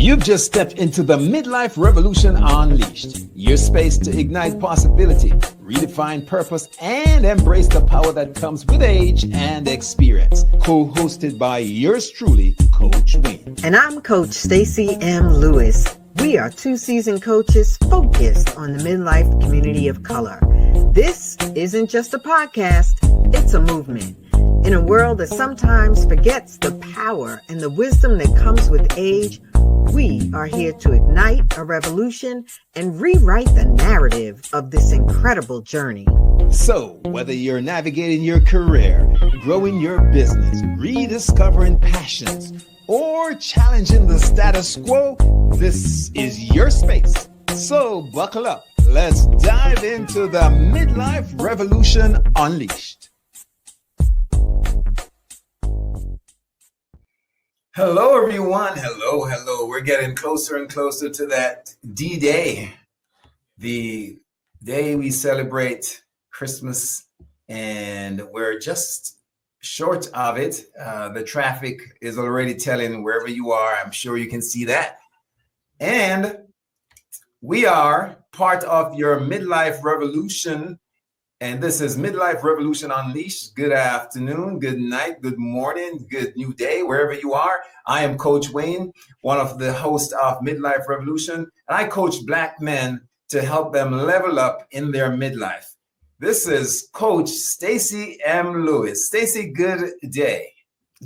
You've just stepped into the Midlife Revolution Unleashed, your space to ignite possibility, redefine purpose, and embrace the power that comes with age and experience. Co-hosted by yours truly, Coach Wayne. And I'm Coach Stacey M. Lewis. We are two seasoned coaches focused on the midlife community of color. This isn't just a podcast, it's a movement. In a world that sometimes forgets the power and the wisdom that comes with age, we are here to ignite a revolution and rewrite the narrative of this incredible journey. So, whether you're navigating your career, growing your business, rediscovering passions, or challenging the status quo, this is your space. So, buckle up. Let's dive into the Midlife Revolution Unleashed. Hello, everyone. Hello. We're getting closer and closer to that D-Day, the day we celebrate Christmas, and we're just short of it. The traffic is already telling wherever you are. I'm sure you can see that. And we are part of your Midlife Revolution. And this is Midlife Revolution Unleashed. Good afternoon, good night, good morning, good new day, wherever you are. I am Coach Wayne, one of the hosts of Midlife Revolution, and I coach Black men to help them level up in their midlife. This is Coach Stacey M. Lewis. Stacey, good day.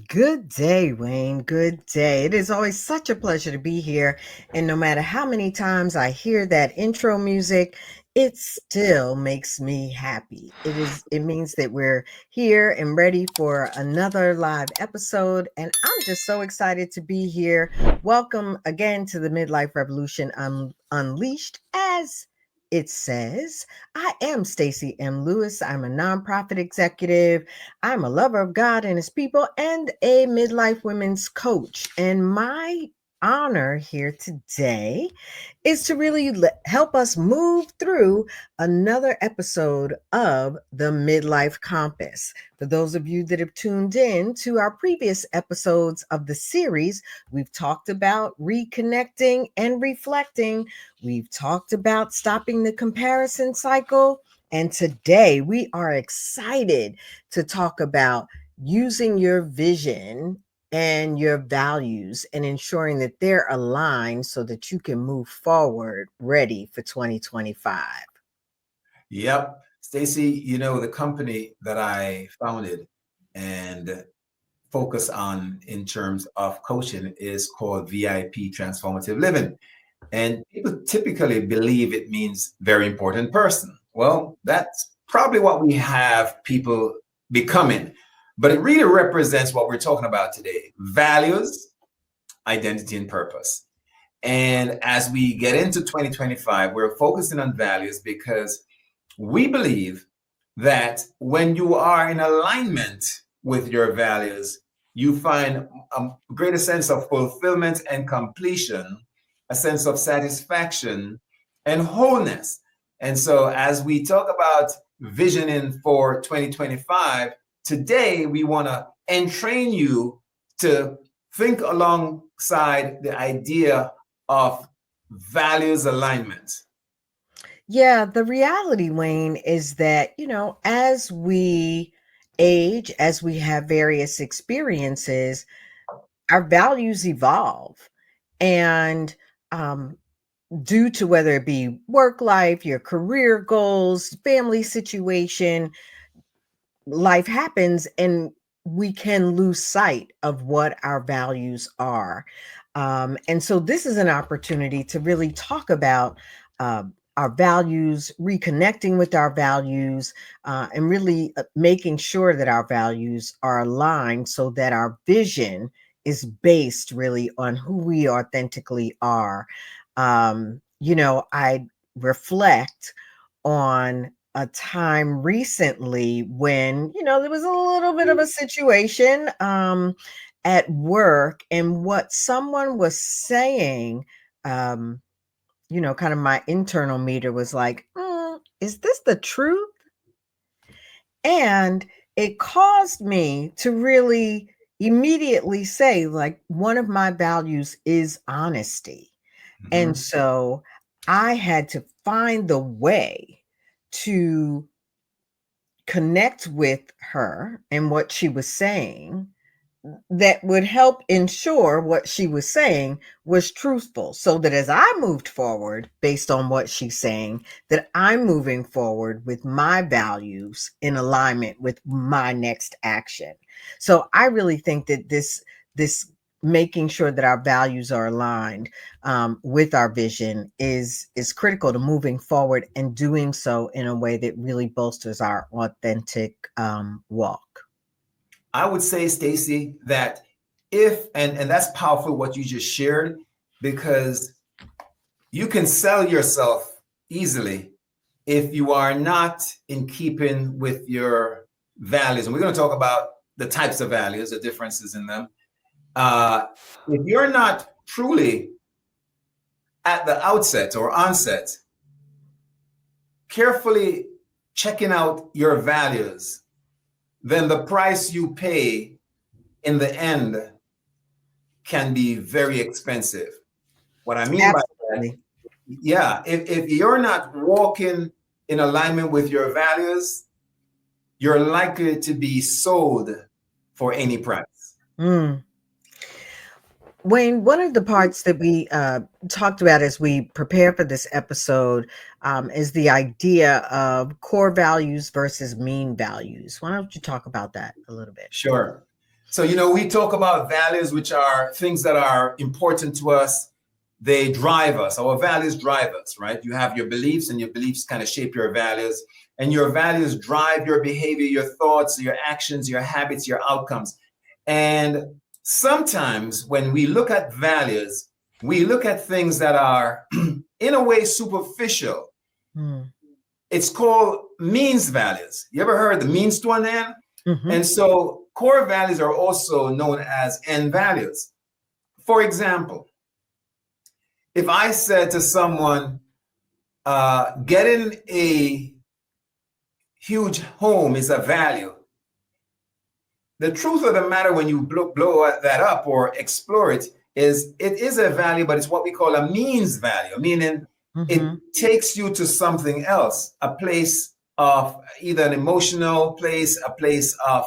Good day, Wayne. Good day. It is always such a pleasure to be here. And no matter how many times I hear that intro music, it still makes me happy. It means that we're here and ready for another live episode. And I'm just so excited to be here. Welcome again to the Midlife Revolution Unleashed. As it says, I am Stacey M. Lewis. I'm a nonprofit executive. I'm a lover of God and his people and a midlife women's coach. And my honor here today is to really help us move through another episode of the Midlife Compass. For those of you that have tuned in to our previous episodes of the series, we've talked about reconnecting and reflecting. We've talked about stopping the comparison cycle. And today we are excited to talk about using your vision and your values and ensuring that they're aligned so that you can move forward ready for 2025. Yep. Stacey, the company that I founded and focus on in terms of coaching is called VIP Transformative Living. And people typically believe it means very important person. Well, that's probably what we have people becoming. But it really represents what we're talking about today: values, identity, and purpose. And as we get into 2025, we're focusing on values because we believe that when you are in alignment with your values, you find a greater sense of fulfillment and completion, a sense of satisfaction and wholeness. And so as we talk about visioning for 2025, today, we want to entrain you to think alongside the idea of values alignment. Yeah, the reality, Wayne, is that, as we age, as we have various experiences, our values evolve. And due to whether it be work life, your career goals, family situation, life happens and we can lose sight of what our values are. And so this is an opportunity to really talk about our values, reconnecting with our values, and really making sure that our values are aligned so that our vision is based really on who we authentically are. I reflect on a time recently when, there was a little bit of a situation at work, and what someone was saying, kind of my internal meter was like, is this the truth? And it caused me to really, immediately say, like, one of my values is honesty. And Mhm. so I had to find the way to connect with her and what she was saying that would help ensure what she was saying was truthful, so that as I moved forward based on what she's saying, that I'm moving forward with my values in alignment with my next action. So I really think that this making sure that our values are aligned with our vision is critical to moving forward and doing so in a way that really bolsters our authentic walk. I would say, Stacy, that if and that's powerful what you just shared, because you can sell yourself easily if you are not in keeping with your values. And we're going to talk about the types of values, the differences in them. If you're not truly at the outset or onset carefully checking out your values, then the price you pay in the end can be very expensive. What I mean by that, Absolutely. yeah, if you're not walking in alignment with your values, you're likely to be sold for any price. Mm. Wayne, one of the parts that we talked about as we prepare for this episode is the idea of core values versus mean values. Why don't you talk about that a little bit? Sure. So, we talk about values, which are things that are important to us. They drive us. Our values drive us, right? You have your beliefs, and your beliefs kind of shape your values. And your values drive your behavior, your thoughts, your actions, your habits, your outcomes. And sometimes when we look at values, we look at things that are, in a way, superficial. Mm. It's called means values. You ever heard the means to an end? Hmm. And so core values are also known as end values. For example, if I said to someone, getting a huge home is a value, the truth of the matter when you blow that up or explore it is a value, but it's what we call a means value, meaning it Hmm. takes you to something else, a place of either an emotional place, a place of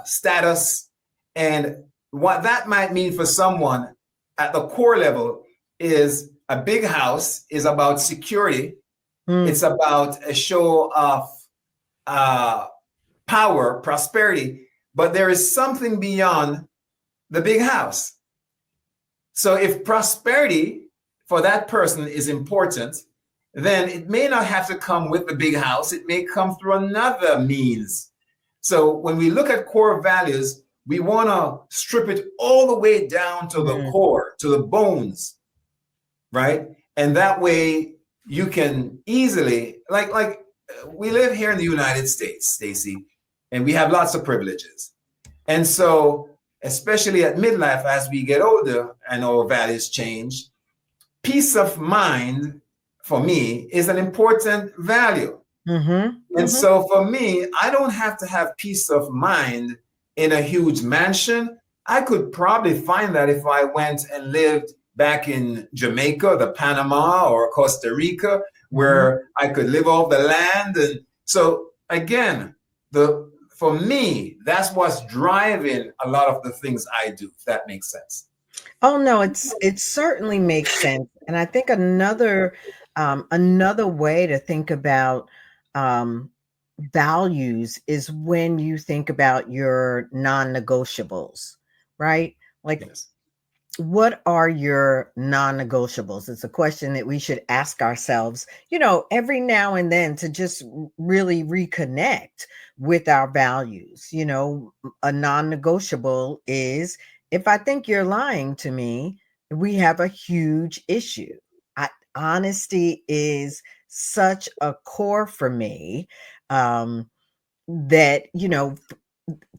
status. And what that might mean for someone at the core level is a big house is about security. Mm. It's about a show of uh, power, prosperity, but there is something beyond the big house. So if prosperity for that person is important, then it may not have to come with the big house. It may come through another means. So when we look at core values, we want to strip it all the way down to the Mm. core, to the bones, right? And that way you can easily, like we live here in the United States, Stacy, and we have lots of privileges. And so, especially at midlife, as we get older and our values change, peace of mind for me is an important value. Hmm. And Hmm. so for me, I don't have to have peace of mind in a huge mansion. I could probably find that if I went and lived back in Jamaica, the Panama, or Costa Rica, Hmm. where I could live off the land. And so again, for me, that's what's driving a lot of the things I do, if that makes sense. Oh no, it certainly makes sense. And I think another way to think about um, values is when you think about your non-negotiables, right? Like, Yes. what are your non-negotiables? It's a question that we should ask ourselves, every now and then, to just really reconnect with our values. A non-negotiable is, if I think you're lying to me, we have a huge issue. Honesty is such a core for me, that,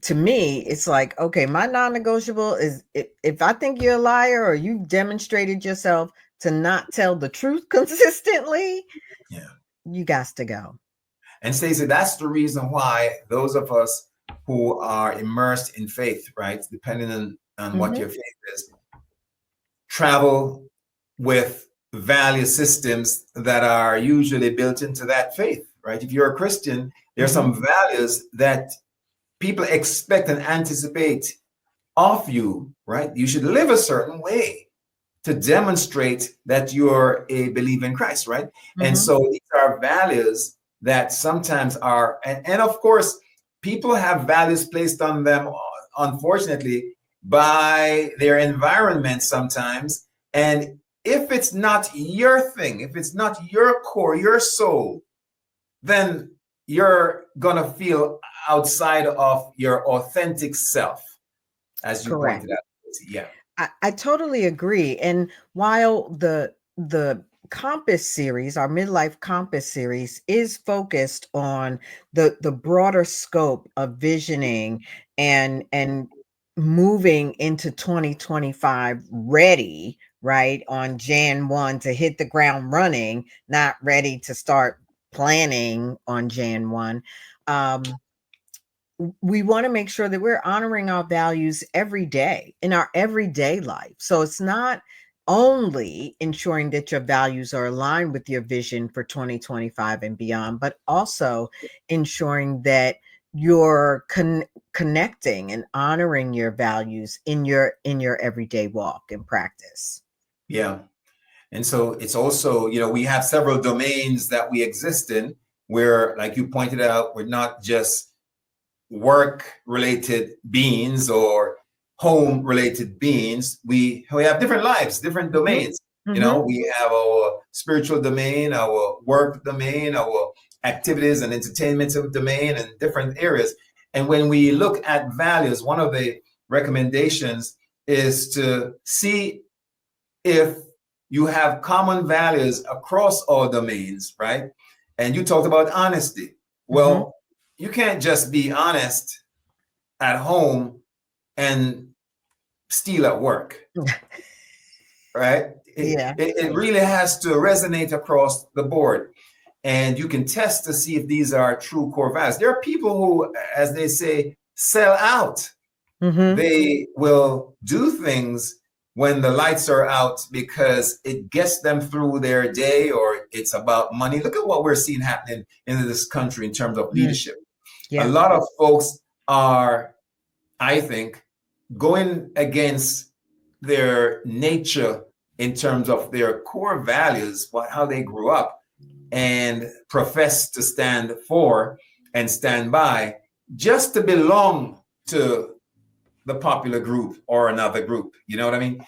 to me, it's like, okay, my non-negotiable is, if I think you're a liar or you've demonstrated yourself to not tell the truth consistently, Yeah. you got to go. And Stacey, that's the reason why those of us who are immersed in faith, right? Depending on what Mm-hmm. your faith is, travel with value systems that are usually built into that faith, right? If you're a Christian, there are Mm-hmm. some values that people expect and anticipate of you, right? You should live a certain way to demonstrate that you're a believer in Christ, right? And Mm-hmm. so these are values that sometimes are, and of course, people have values placed on them, unfortunately, by their environment sometimes. And if it's not your thing, if it's not your core, your soul, then you're going to feel outside of your authentic self, as you Correct. pointed out. Yeah. I totally agree. And while the Compass series, our Midlife Compass series, is focused on the broader scope of visioning and moving into 2025 ready, right, on Jan 1 to hit the ground running, not ready to start planning on Jan 1. We want to make sure that we're honoring our values every day in our everyday life. So it's not only ensuring that your values are aligned with your vision for 2025 and beyond, but also ensuring that you're connecting and honoring your values in your everyday walk and practice. Yeah. And so it's also, we have several domains that we exist in where, like you pointed out, we're not just work related beings or home related beings. We have different lives, different Mhm. domains. Mhm. We have our spiritual domain, our work domain, our activities and entertainment domain, and different areas. And when we look at values, one of the recommendations is to see if you have common values across all domains, right? And you talked about honesty. Mhm. Well, you can't just be honest at home and steal at work, right? It, Yeah. it, it really has to resonate across the board. And you can test to see if these are true core values. There are people who, as they say, sell out. Mhm. They will do things when the lights are out because it gets them through their day, or it's about money. Look at what we're seeing happening in this country in terms of Mm. leadership. A Yeah. lot of folks are, I think, going against their nature in terms of their core values, how they grew up, and profess to stand for and stand by just to belong to the popular group or another group. You know what I mean?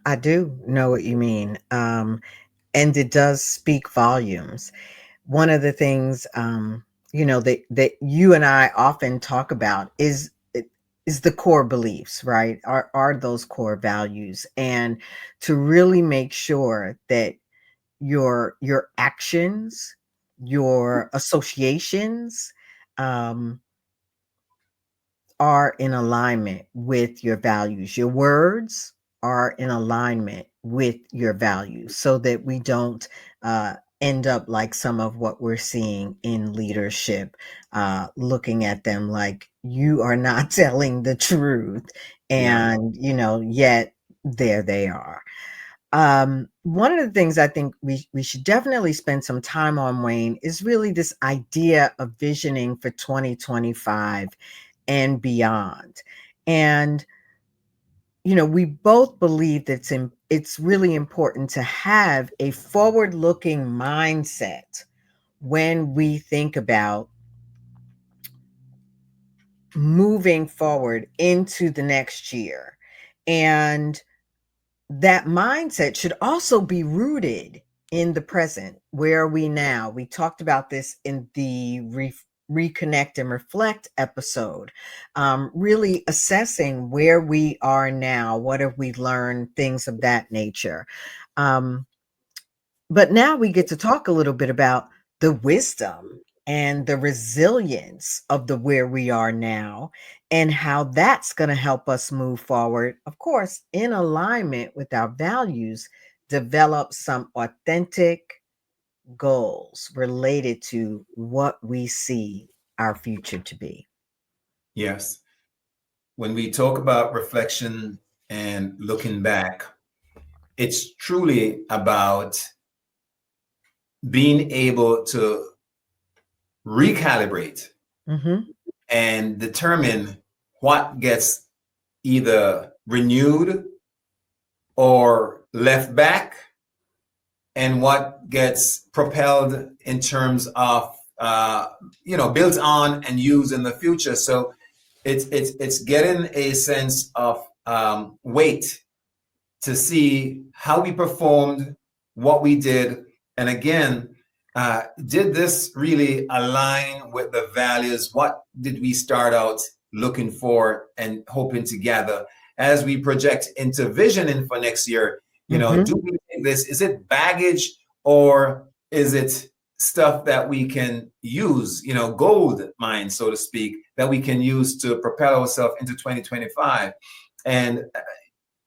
I do know what you mean. And it does speak volumes. One of the things, that you and I often talk about is the core beliefs, right? Are those core values, and to really make sure that your actions, your associations, um, are in alignment with your values. Your words are in alignment with your values so that we don't end up like some of what we're seeing in leadership, looking at them like you are not telling the truth. Yeah. And, yet there they are. One of the things I think we should definitely spend some time on, Wayne, is really this idea of visioning for 2025 and beyond. And we both believe that it's really important to have a forward-looking mindset when we think about moving forward into the next year. And that mindset should also be rooted in the present. Where are we now? We talked about this in the reconnect and reflect episode. Really assessing where we are now. What have we learned? Things of that nature. Um, but now we get to talk a little bit about the wisdom and the resilience of the where we are now and how that's going to help us move forward, of course, in alignment with our values, develop some authentic goals related to what we see our future to be. Yes. When we talk about reflection and looking back, it's truly about being able to recalibrate Mm-hmm. and determine what gets either renewed or left back and what gets propelled in terms of built on and used in the future. So it's getting a sense of weight to see how we performed, what we did, and again, did this really align with the values? What did we start out looking for and hoping to gather as we project into visioning for next year? Mm-hmm. Do we think this? Is it baggage or is it stuff that we can use? Gold mine, so to speak, that we can use to propel ourselves into 2025. And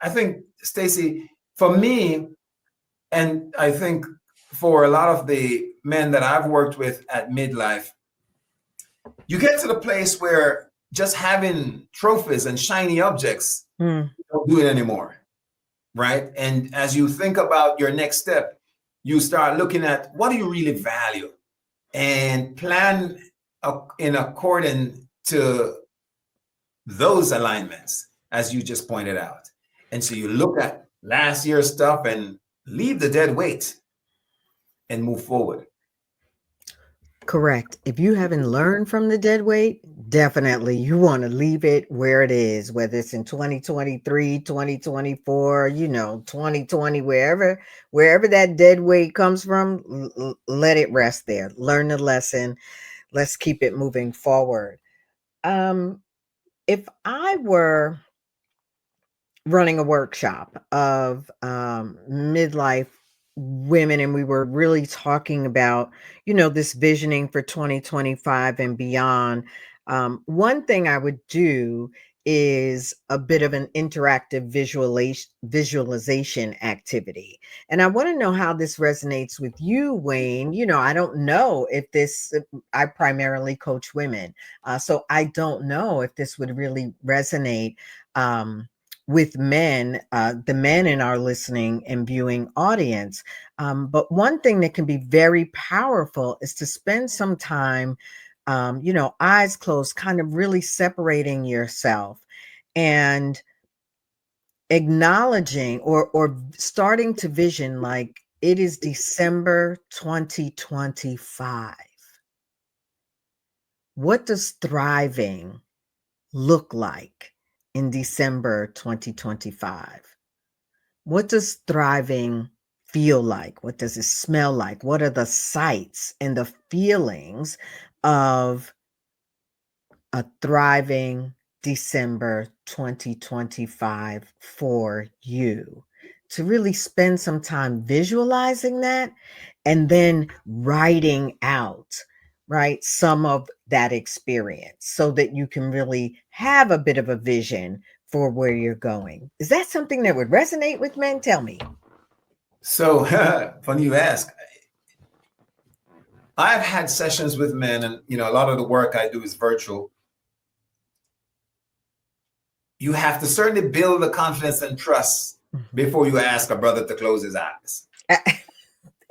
I think, Stacey, for me, and I think for a lot of the men that I've worked with at Midlife, you get to the place where just having trophies and shiny objects Mm. don't do it anymore, right? And as you think about your next step, you start looking at what do you really value and plan in accordance to those alignments, as you just pointed out. And so you look at last year's stuff and leave the dead weight and move forward. Correct. If you haven't learned from the dead weight, definitely you want to leave it where it is, whether it's in 2023, 2024, 2020, wherever that dead weight comes from, let it rest there. Learn the lesson. Let's keep it moving forward. Um, if I were running a workshop of midlife women and we were really talking about this visioning for 2025 and beyond, one thing I would do is a bit of an interactive visualization activity, and I want to know how this resonates with you, Wayne. I don't know if this, I primarily coach women, so I don't know if this would really resonate with men, the men in our listening and viewing audience. But one thing that can be very powerful is to spend some time, eyes closed, kind of really separating yourself and acknowledging or starting to vision like it is December 2025. What does thriving look like in December 2025? What does thriving feel like? What does it smell like? What are the sights and the feelings of a thriving December 2025 for you? To really spend some time visualizing that and then writing out, right, some of that experience so that you can really have a bit of a vision for where you're going. Is that something that would resonate with men? Tell me. So funny you ask. I've had sessions with men, and a lot of the work I do is virtual. You have to certainly build the confidence and trust before you ask a brother to close his eyes and,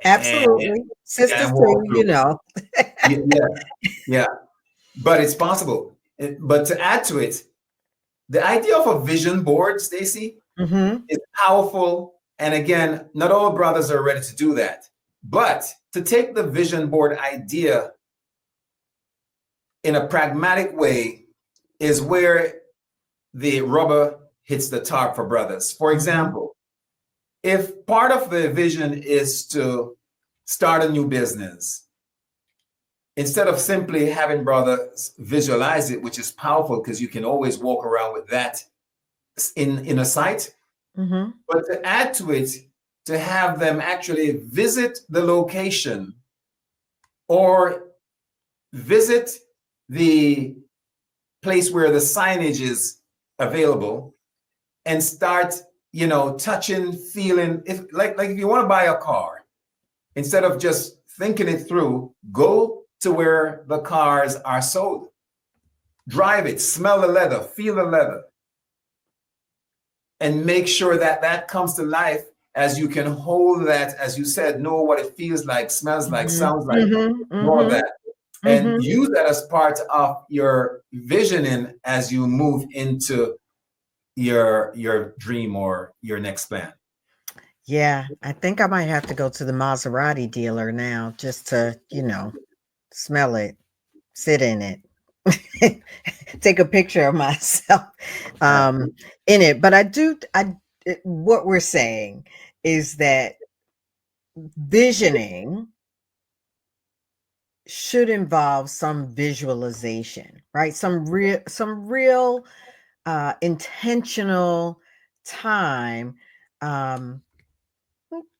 Absolutely. Sisters and too, walk through. Yeah, yeah. But it's possible. But to add to it, the idea of a vision board, Stacey, Mm-hmm. is powerful. And again, not all brothers are ready to do that. But to take the vision board idea in a pragmatic way is where the rubber hits the top for brothers. For example, if part of the vision is to start a new business, instead of simply having brothers visualize it, which is powerful because you can always walk around with that in a sight, Mm-hmm. but to add to it, to have them actually visit the location or visit the place where the signage is available and start, touching, feeling. If you want to buy a car, instead of just thinking it through, go to where the cars are sold drive it, smell the leather, feel the leather, and make sure that that comes to life as you can hold that, as you said, know what it feels like, smells like, Mhm. sounds like, Mhm. all of Mhm. that. And Mhm. use that as part of your visioning as you move into your dream or your next plan. Yeah, I think I might have to go to the Maserati dealer now just to, smell it, sit in it, take a picture of myself um, in it. But what we're saying is that visioning should involve some visualization, right? Some real intentional time. Um,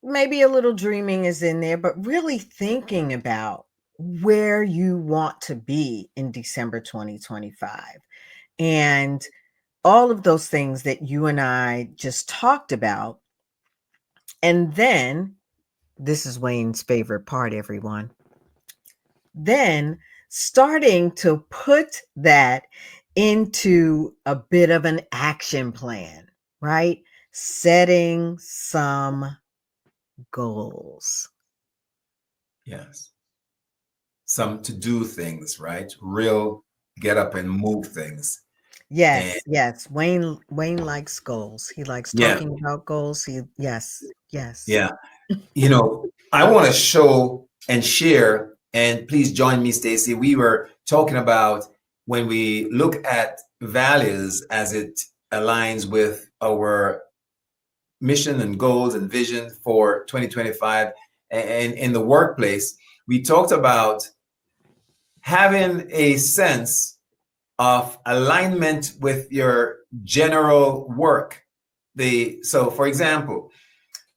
Maybe a little dreaming is in there, but really thinking about where you want to be in December 2025. And all of those things that you and I just talked about. And then, this is Wayne's favorite part, everyone. Then starting to put that into a bit of an action plan, right? Setting some goals. Yes. Some to do things, right? Real get up and move things. And Yes, yes. Wayne likes goals. He likes yeah, talking about goals. Yes, yes. yeah. I want to show and share, and please join me, Stacy. We were talking about when we look at values as it aligns with our mission and goals and vision for 2025 and in the workplace, we talked about having a sense of alignment with your general work. So for example,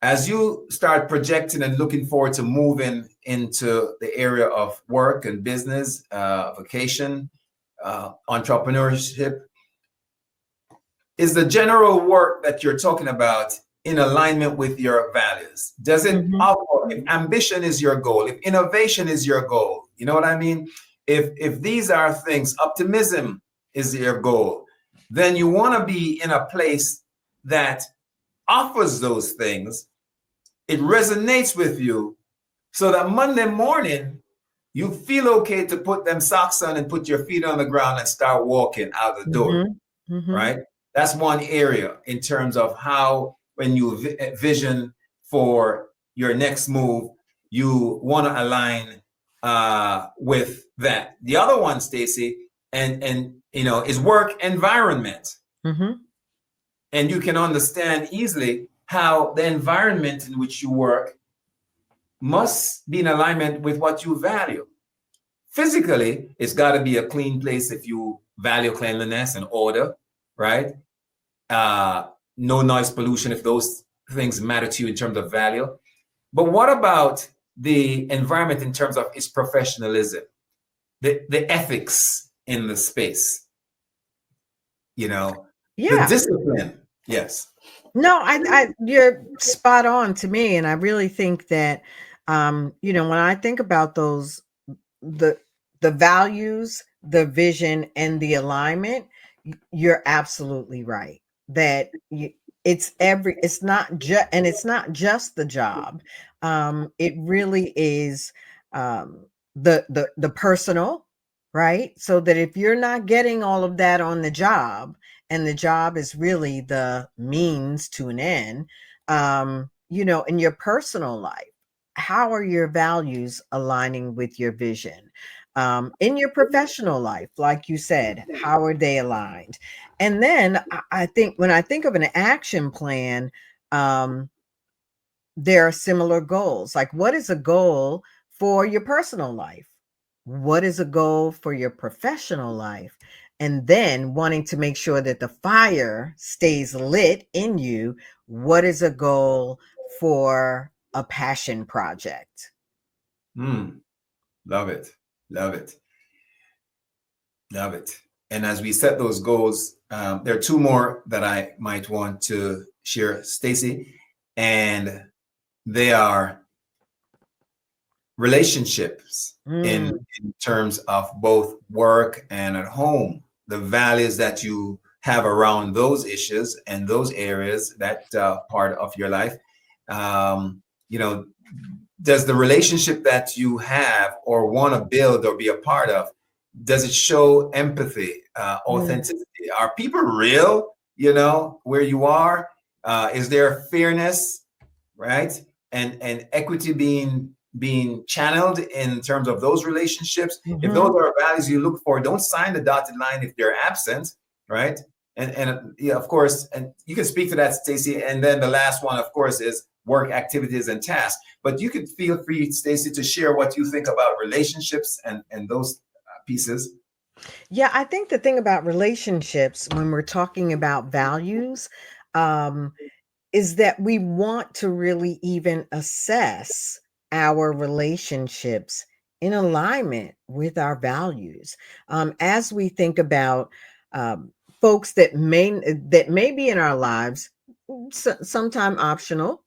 as you start projecting and looking forward to moving into the area of work and business, vocation, entrepreneurship, is the general work that you're talking about in alignment with your values? Does it Mhm. offer, if ambition is your goal, if innovation is your goal, you know what I mean? If these are things, optimism is your goal, then you want to be in a place that offers those things. It resonates with you so that Monday morning you feel okay to put them socks on and put your feet on the ground and start walking out the door, Mhm. Mhm. right? That's one area in terms of how, when you vision for your next move, you want to align with that. The other one, Stacy, and is work environment, Mhm. and you can understand easily how the environment in which you work must be in alignment with what you value. Physically, it's got to be a clean place if you value cleanliness and order, right? No noise pollution if those things matter to you in terms of value. But what about the environment in terms of its professionalism, the ethics in the space, the Yeah. discipline? Yes. No, you're spot on to me, and I really think that, when I think about those, the the values, the vision, and the alignment, you're absolutely right. That it's not just the job. It really is the personal, right? So that if you're not getting all of that on the job, and the job is really the means to an end, in your personal life, how are your values aligning with your vision? In your professional life, like you said, how are they aligned? And then I think when I think of an action plan, um, there are similar goals. Like, what is a goal for your personal life? What is a goal for your professional life? And then wanting to make sure that the fire stays lit in you. What is a goal for a passion project? Mm, love it. Love it. Love it. And as we set those goals, there are two more that I might want to share, Stacy, and they are relationships in, Mm, in terms of both work and at home. the values that you have around those issues and those areas, that part of your life. You know, does the relationship that you have or want to build or be a part of, does it show empathy, authenticity? Are people real, you know, where you are? Is there fairness, right? And equity being channeled in terms of those relationships? If those are values you look for, don't sign the dotted line if they're absent, right? And yeah, of course, and you can speak to that, Stacey. And then the last one, of course, is work activities and tasks. But you could feel free, Stacey, to share what you think about relationships and those pieces. Yeah, I think the thing about relationships when we're talking about values, um, is that we want to really even assess our relationships in alignment with our values. As we think about folks that may be in our lives, sometime optional.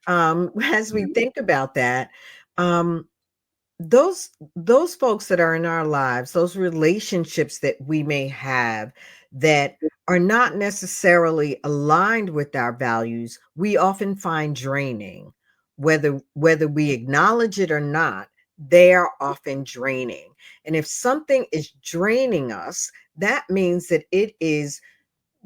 As we think about that, um, those folks that are in our lives, those relationships that we may have that are not necessarily aligned with our values, we often find draining. Whether we acknowledge it or not, they are often draining. And if something is draining us, that means that it is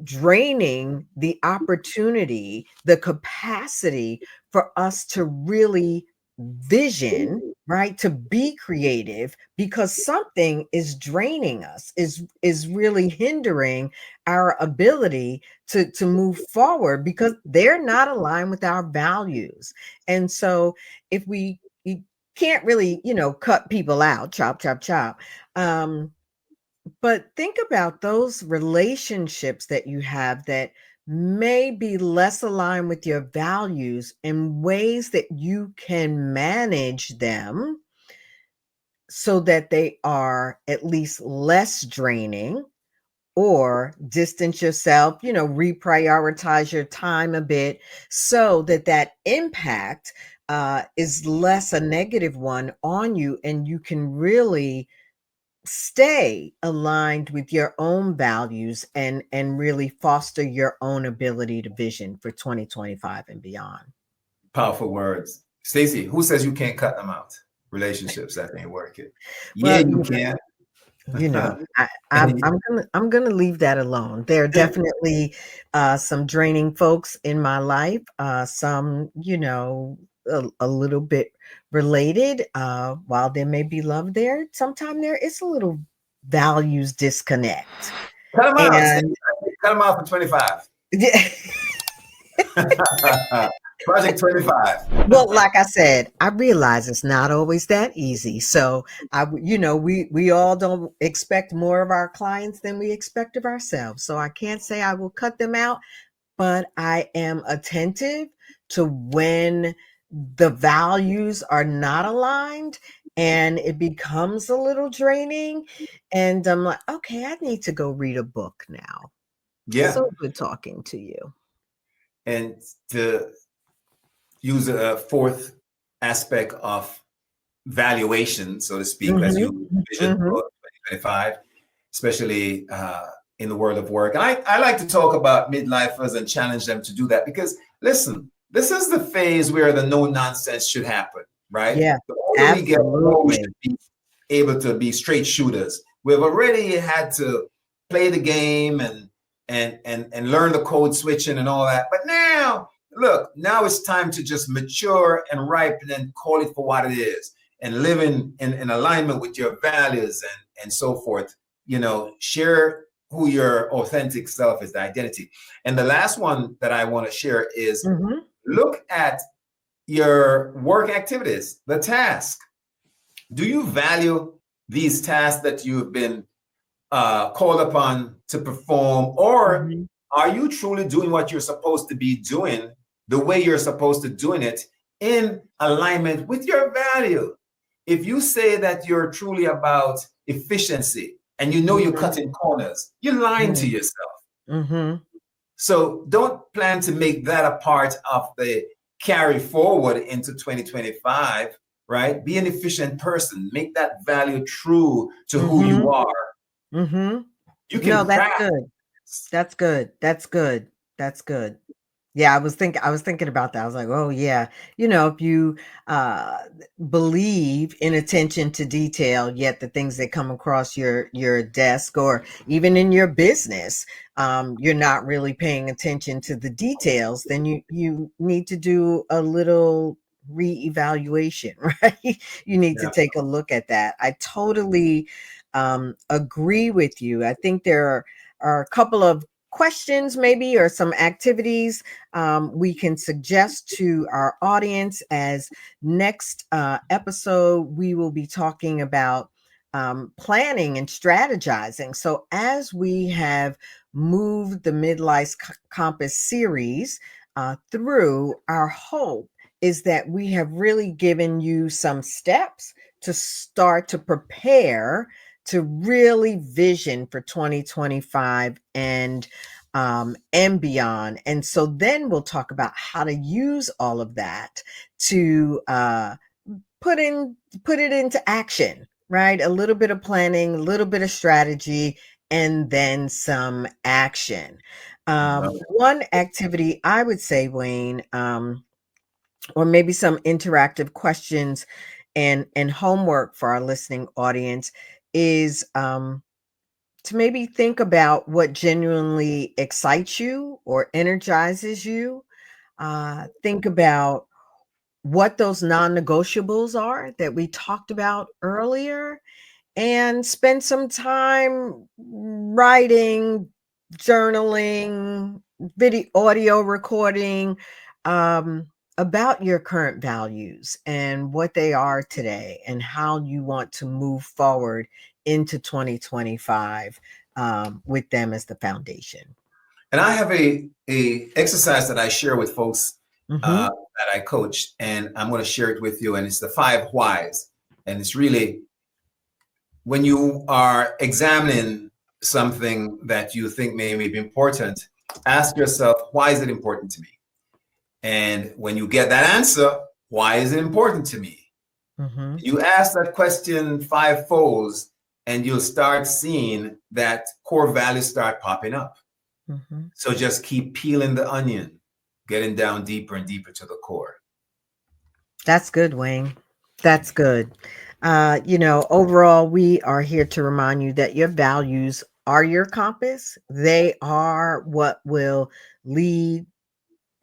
draining the opportunity, the capacity for us to really vision, right? To be creative, because something is draining us, is really hindering our ability to move forward because they're not aligned with our values. And so if you can't really, cut people out, chop, chop, chop. But think about those relationships that you have that may be less aligned with your values and ways that you can manage them so that they are at least less draining, or distance yourself, reprioritize your time a bit so that that impact is less a negative one on you, and you can really stay aligned with your own values and really foster your own ability to vision for 2025 and beyond. Powerful words. Stacey, who says you can't cut them out? Relationships that ain't working. Yeah, Well, you can. I'm gonna leave that alone. There are definitely some draining folks in my life. Some, a little bit related. While there may be love there, sometimes there is a little values disconnect. Cut them out, Stacey. And Cut them out for 25. Project 25. well, like I said, I realize it's not always that easy. So we all don't expect more of our clients than we expect of ourselves. So I can't say I will cut them out, but I am attentive to when the values are not aligned and it becomes a little draining. And I'm like, okay, I need to go read a book now. Yeah. So good talking to you. And to use a fourth aspect of valuation, so to speak, as you vision for 2025, especially in the world of work. And I like to talk about midlifers and challenge them to do that because, listen, this is the phase where the no nonsense should happen, right? Yeah, The older we get, the more we absolutely. should be able to be straight shooters. We've already had to play the game and learn the code switching and all that. But now, look, now it's time to just mature and ripen and call it for what it is and live in alignment with your values and so forth. Share who your authentic self is, the identity. And the last one that I want to share is look at your work activities, the task. Do you value these tasks that you've been called upon to perform, or are you truly doing what you're supposed to be doing the way you're supposed to doing it in alignment with your value? If you say that you're truly about efficiency and you're cutting corners, you're lying to yourself. So don't plan to make that a part of the carry forward into 2025, right? Be an efficient person. Make that value true to who you are. You No, can that's craft. good. That's good. That's good. That's good. Yeah, I was thinking about that. I was like, "Oh yeah, if you uh believe in attention to detail, yet the things that come across your desk or even in your business, you're not really paying attention to the details, then you need to do a little reevaluation, right? You need to Yeah. take a look at that. I totally agree with you. I think there are a couple of questions maybe or some activities we can suggest to our audience. As next episode we will be talking about planning and strategizing. So as we have moved the Midlife Compass series through, our hope is that we have really given you some steps to start to prepare to really vision for 2025 and beyond. And so then we'll talk about how to use all of that to put in put it into action, right? A little bit of planning, a little bit of strategy, and then some action. Love it. One activity I would say, Wayne, or maybe some interactive questions and homework for our listening audience is to maybe think about what genuinely excites you or energizes you. Think about what those non-negotiables are that we talked about earlier, and spend some time writing, journaling, video, audio recording um, about your current values and what they are today and how you want to move forward into 2025 with them as the foundation. And I have a exercise that I share with folks Hmm. that I coach, and I'm going to share it with you. And it's the 5 whys. And it's really when you are examining something that you think may be important, ask yourself, why is it important to me? And when you get that answer, why is it important to me? Hmm. You ask that question 5 folds, and you'll start seeing that core values start popping up. Hmm. So just keep peeling the onion, getting down deeper and deeper to the core. That's good, Wayne. That's good. Overall, we are here to remind you that your values are your compass. They are what will lead,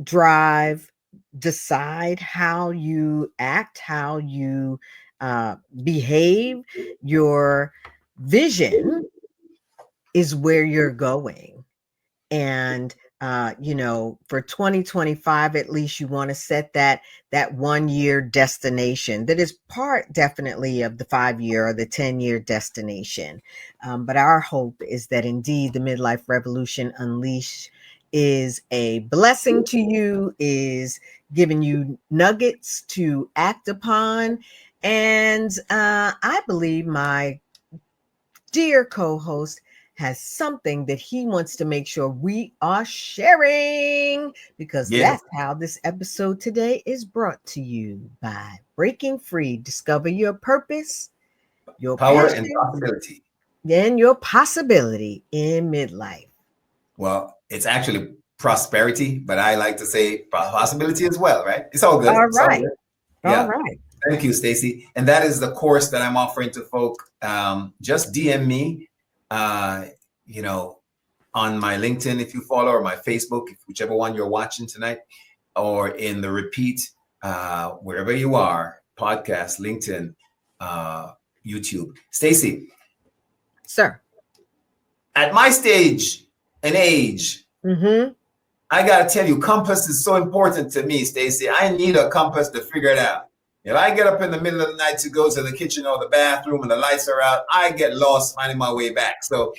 drive, decide how you act, how you behave. Your vision is where you're going. And for 2025, at least, you want to set that 1 year destination that is part definitely of the 5 year or the 10 year destination. But our hope is that indeed the Midlife Revolution Unleashed is a blessing to you, is giving you nuggets to act upon. And I believe my dear co-host has something that he wants to make sure we are sharing, because Yes. that's how this episode today is brought to you by Breaking Free. Discover your purpose, your Power and passion, possibility. and your possibility in midlife. Well, it's actually prosperity, but I like to say possibility as well, right? It's all good. All It's all right. good. All Yeah. right. Thank you, Stacy. And that is the course that I'm offering to folk. Just DM me, uh, you know, on my LinkedIn if you follow, or my Facebook, whichever one you're watching tonight, or in the repeat, wherever you are, podcast, LinkedIn, uh, YouTube. Stacy, Sir. at my stage and age, Mm-hmm. I gotta tell you, compass is so important to me, Stacy. I need a compass to figure it out. If I get up in the middle of the night to go to the kitchen or the bathroom and the lights are out, I get lost finding my way back. So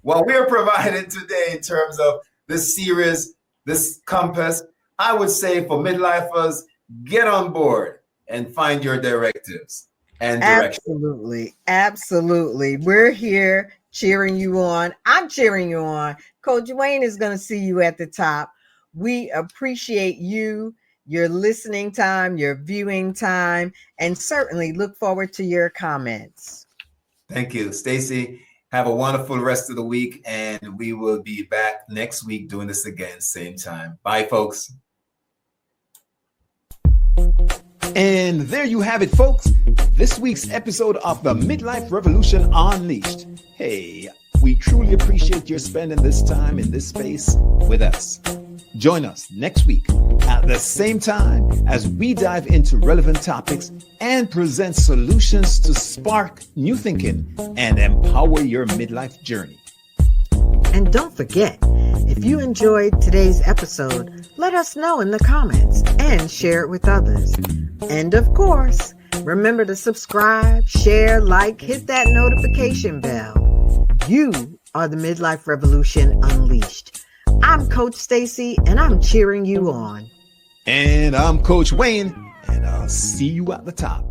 what we're providing today in terms of this series, this compass, I would say for midlifers, get on board and find your directives and direction. Absolutely. Absolutely. We're here cheering you on. I'm cheering you on. Coach Wayne is going to see you at the top. We appreciate you, your listening time, your viewing time, and certainly look forward to your comments. Thank you, Stacy. Have a wonderful rest of the week, and we will be back next week doing this again, same time. Bye, folks. And there you have it, folks. This week's episode of the Midlife Revolution Unleashed. Hey, we truly appreciate your spending this time in this space with us. Join us next week at the same time as we dive into relevant topics and present solutions to spark new thinking and empower your midlife journey. And don't forget, if you enjoyed today's episode, let us know in the comments and share it with others. And of course, remember to subscribe, share, like, hit that notification bell. You are the Midlife Revolution Unleashed. I'm Coach Stacy, and I'm cheering you on. And I'm Coach Wayne, and I'll see you at the top.